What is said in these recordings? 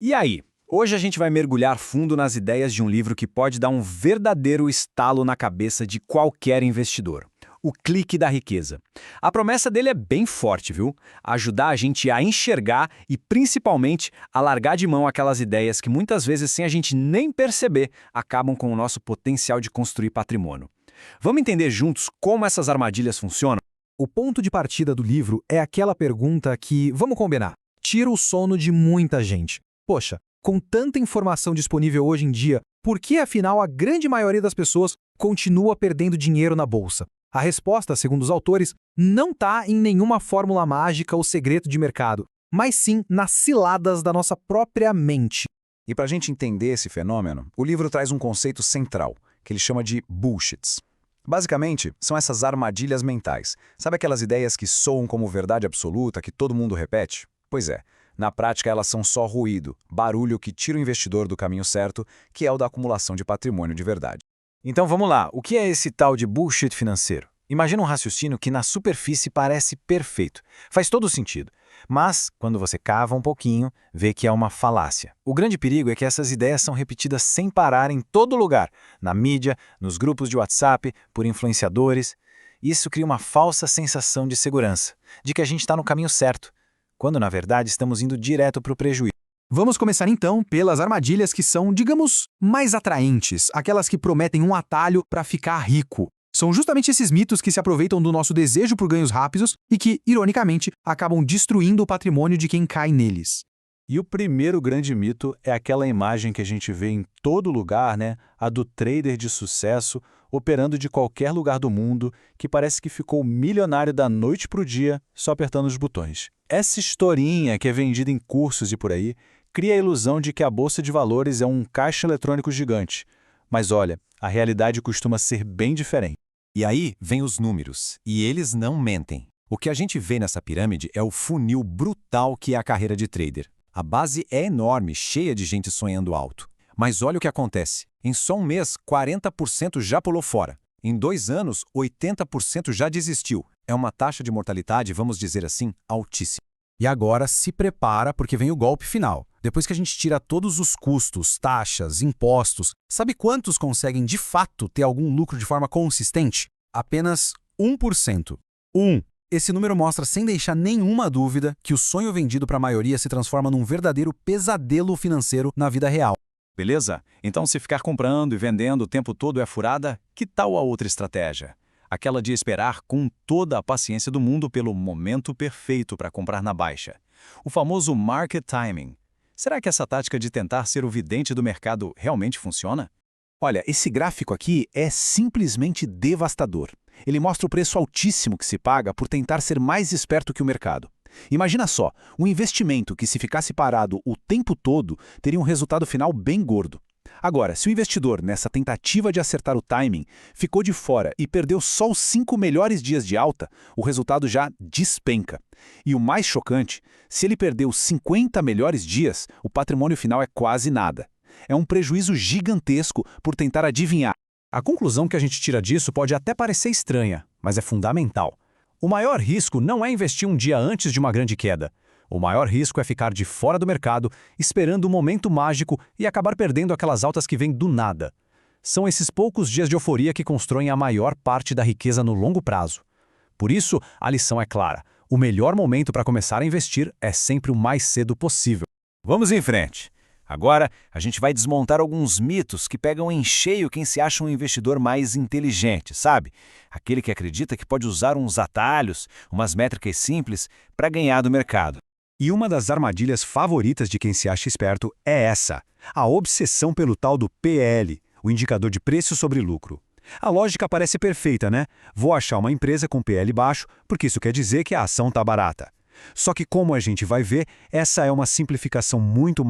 E aí? Hoje a gente vai mergulhar fundo nas ideias de um livro que pode dar um verdadeiro estalo na cabeça de qualquer investidor. O Clique da Riqueza. A promessa dele é bem forte, viu? Ajudar a gente a enxergar e, principalmente, a largar de mão aquelas ideias que muitas vezes, sem a gente nem perceber, acabam com o nosso potencial de construir patrimônio. Vamos entender juntos como essas armadilhas funcionam? O ponto de partida do livro é aquela pergunta que, vamos combinar, tira o sono de muita gente. Poxa, com tanta informação disponível hoje em dia, por que afinal a grande maioria das pessoas continua perdendo dinheiro na bolsa? A resposta, segundo os autores, não está em nenhuma fórmula mágica ou segredo de mercado, mas sim nas ciladas da nossa própria mente. E para a gente entender esse fenômeno, o livro traz um conceito central, que ele chama de bullshits. Basicamente, são essas armadilhas mentais. Sabe aquelas ideias que soam como verdade absoluta, que todo mundo repete? Pois é, na prática elas são só ruído, barulho que tira o investidor do caminho certo, que é o da acumulação de patrimônio de verdade. Então vamos lá, o que é esse tal de bullshit financeiro? Imagina um raciocínio que na superfície parece perfeito, faz todo sentido, mas quando você cava um pouquinho, vê que é uma falácia. O grande perigo é que essas ideias são repetidas sem parar em todo lugar, na mídia, nos grupos de WhatsApp, por influenciadores. Isso cria uma falsa sensação de segurança, de que a gente está no caminho certo, quando na verdade estamos indo direto para o prejuízo. Vamos começar então pelas armadilhas que são, digamos, mais atraentes, aquelas que prometem um atalho para ficar rico. São justamente esses mitos que se aproveitam do nosso desejo por ganhos rápidos e que, ironicamente, acabam destruindo o patrimônio de quem cai neles. E o primeiro grande mito é aquela imagem que a gente vê em todo lugar, né? A do trader de sucesso, operando de qualquer lugar do mundo, que parece que ficou milionário da noite para o dia, só apertando os botões. Essa historinha que é vendida em cursos e por aí, cria a ilusão de que a bolsa de valores é um caixa eletrônico gigante. Mas olha, a realidade costuma ser bem diferente. E aí vem os números, e eles não mentem. O que a gente vê nessa pirâmide é o funil brutal que é a carreira de trader. A base é enorme, cheia de gente sonhando alto. Mas olha o que acontece. Em só um mês, 40% já pulou fora. Em 2 anos, 80% já desistiu. É uma taxa de mortalidade, vamos dizer assim, altíssima. E agora se prepara porque vem o golpe final. Depois que a gente tira todos os custos, taxas, impostos, sabe quantos conseguem de fato ter algum lucro de forma consistente? Apenas 1%. Esse número mostra sem deixar nenhuma dúvida que o sonho vendido para a maioria se transforma num verdadeiro pesadelo financeiro na vida real. Beleza? Então se ficar comprando e vendendo o tempo todo é furada, que tal a outra estratégia? Aquela de esperar com toda a paciência do mundo pelo momento perfeito para comprar na baixa. O famoso market timing. Será que essa tática de tentar ser o vidente do mercado realmente funciona? Olha, esse gráfico aqui é simplesmente devastador. Ele mostra o preço altíssimo que se paga por tentar ser mais esperto que o mercado. Imagina só, um investimento que se ficasse parado o tempo todo teria um resultado final bem gordo. Agora, se o investidor, nessa tentativa de acertar o timing, ficou de fora e perdeu só os 5 melhores dias de alta, o resultado já despenca. E o mais chocante, se ele perdeu 50 melhores dias, o patrimônio final é quase nada. É um prejuízo gigantesco por tentar adivinhar. A conclusão que a gente tira disso pode até parecer estranha, mas é fundamental. O maior risco não é investir um dia antes de uma grande queda. O maior risco é ficar de fora do mercado, esperando o momento mágico e acabar perdendo aquelas altas que vêm do nada. São esses poucos dias de euforia que constroem a maior parte da riqueza no longo prazo. Por isso, a lição é clara. O melhor momento para começar a investir é sempre o mais cedo possível. Vamos em frente. Agora, a gente vai desmontar alguns mitos que pegam em cheio quem se acha um investidor mais inteligente, sabe? Aquele que acredita que pode usar uns atalhos, umas métricas simples, para ganhar do mercado. E uma das armadilhas favoritas de quem se acha esperto é essa, a obsessão pelo tal do PL, o indicador de preço sobre lucro. A lógica parece perfeita, né? Vou achar uma empresa com PL baixo, porque isso quer dizer que a ação está barata. Só que, como a gente vai ver, essa é uma simplificação muito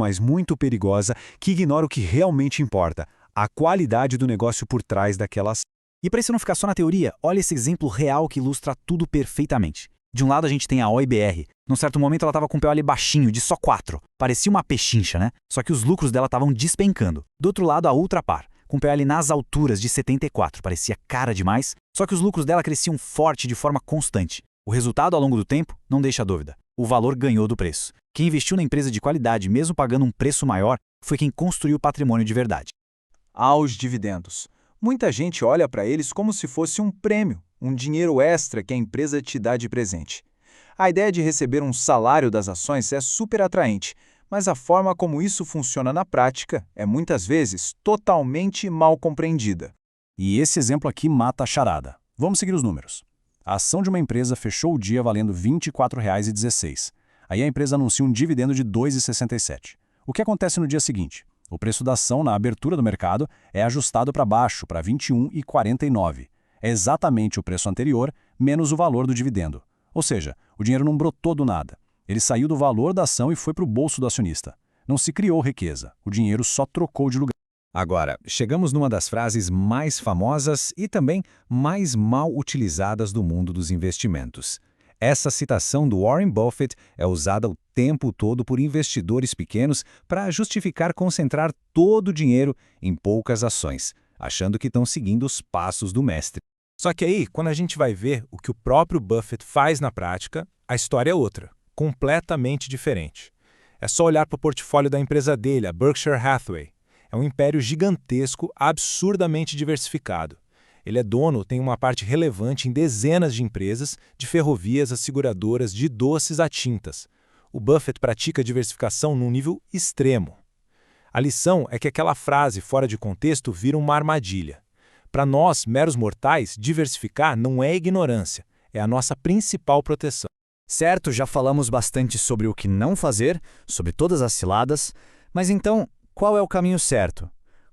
perigosa que ignora o que realmente importa, a qualidade do negócio por trás daquelas. E para isso não ficar só na teoria, olha esse exemplo real que ilustra tudo perfeitamente. De um lado a gente tem a OIBR. Num certo momento ela estava com um PL baixinho, de só 4. Parecia uma pechincha, né? Só que os lucros dela estavam despencando. Do outro lado a Ultrapar, com PL nas alturas de 74. Parecia cara demais, só que os lucros dela cresciam forte de forma constante. O resultado ao longo do tempo não deixa dúvida. o valor ganhou do preço. Quem investiu na empresa de qualidade, mesmo pagando um preço maior, foi quem construiu o patrimônio de verdade. Aos dividendos. Muita gente olha para eles como se fosse um prêmio, um dinheiro extra que a empresa te dá de presente. A ideia de receber um salário das ações é super atraente, mas a forma como isso funciona na prática é muitas vezes totalmente mal compreendida. E esse exemplo aqui mata a charada. Vamos seguir os números. A ação de uma empresa fechou o dia valendo R$ 24,16. Aí a empresa anuncia um dividendo de R$ 2,67. O que acontece no dia seguinte? O preço da ação na abertura do mercado é ajustado para baixo, para R$ 21,49. É exatamente o preço anterior, menos o valor do dividendo. Ou seja, o dinheiro não brotou do nada. Ele saiu do valor da ação e foi para o bolso do acionista. Não se criou riqueza, o dinheiro só trocou de lugar. Agora, chegamos numa das frases mais famosas e também mais mal utilizadas do mundo dos investimentos. Essa citação do Warren Buffett é usada o tempo todo por investidores pequenos para justificar concentrar todo o dinheiro em poucas ações, achando que estão seguindo os passos do mestre. Só que aí, quando a gente vai ver o que o próprio Buffett faz na prática, a história é outra, completamente diferente. É só olhar para o portfólio da empresa dele, a Berkshire Hathaway. É um império gigantesco, absurdamente diversificado. Ele é dono, tem uma parte relevante em dezenas de empresas, de ferrovias a seguradoras, de doces a tintas. O Buffett pratica diversificação num nível extremo. A lição é que aquela frase fora de contexto vira uma armadilha. Para nós, meros mortais, diversificar não é ignorância, é a nossa principal proteção. Certo, já falamos bastante sobre o que não fazer, sobre todas as ciladas, mas então, qual é o caminho certo?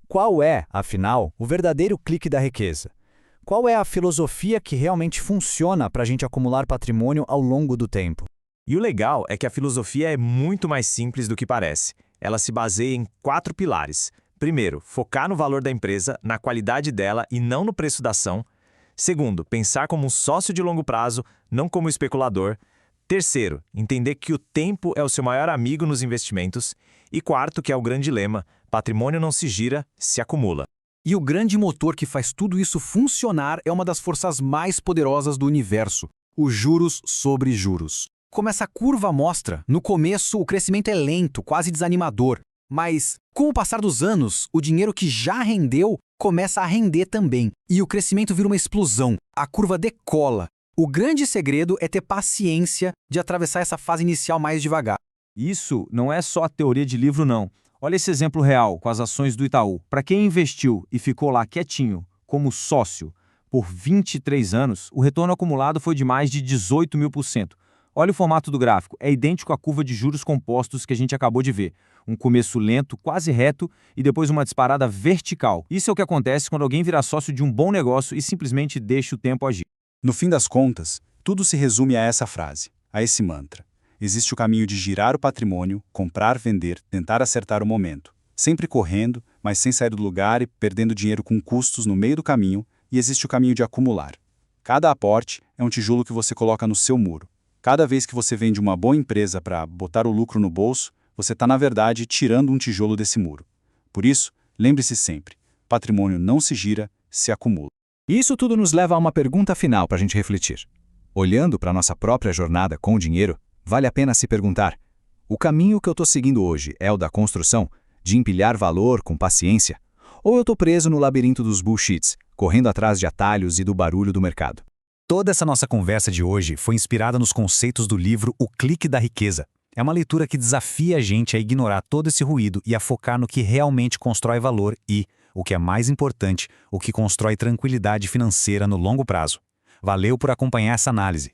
Qual é, afinal, o verdadeiro clique da riqueza? Qual é a filosofia que realmente funciona para a gente acumular patrimônio ao longo do tempo? E o legal é que a filosofia é muito mais simples do que parece. Ela se baseia em 4 pilares. Primeiro, focar no valor da empresa, na qualidade dela e não no preço da ação. Segundo, pensar como um sócio de longo prazo, não como especulador. Terceiro, entender que o tempo é o seu maior amigo nos investimentos. E quarto, que é o grande lema, patrimônio não se gira, se acumula. E o grande motor que faz tudo isso funcionar é uma das forças mais poderosas do universo, os juros sobre juros. Como essa curva mostra, no começo o crescimento é lento, quase desanimador. Mas, com o passar dos anos, o dinheiro que já rendeu começa a render também. E o crescimento vira uma explosão. A curva decola. O grande segredo é ter paciência de atravessar essa fase inicial mais devagar. Isso não é só a teoria de livro, não. Olha esse exemplo real com as ações do Itaú. Para quem investiu e ficou lá quietinho, como sócio, por 23 anos, o retorno acumulado foi de mais de 18.000%. Olha o formato do gráfico, é idêntico à curva de juros compostos que a gente acabou de ver. Um começo lento, quase reto, e depois uma disparada vertical. Isso é o que acontece quando alguém vira sócio de um bom negócio e simplesmente deixa o tempo agir. No fim das contas, tudo se resume a essa frase, a esse mantra. Existe o caminho de girar o patrimônio, comprar, vender, tentar acertar o momento. Sempre correndo, mas sem sair do lugar e perdendo dinheiro com custos no meio do caminho, e existe o caminho de acumular. Cada aporte é um tijolo que você coloca no seu muro. Cada vez que você vende uma boa empresa para botar o lucro no bolso, você está, na verdade, tirando um tijolo desse muro. Por isso, lembre-se sempre, patrimônio não se gira, se acumula. E isso tudo nos leva a uma pergunta final para a gente refletir. Olhando para a nossa própria jornada com o dinheiro, vale a pena se perguntar: o caminho que eu estou seguindo hoje é o da construção, de empilhar valor com paciência? Ou eu estou preso no labirinto dos bullshits, correndo atrás de atalhos e do barulho do mercado? Toda essa nossa conversa de hoje foi inspirada nos conceitos do livro O Clique da Riqueza. É uma leitura que desafia a gente a ignorar todo esse ruído e a focar no que realmente constrói valor e, o que é mais importante, o que constrói tranquilidade financeira no longo prazo. Valeu por acompanhar essa análise.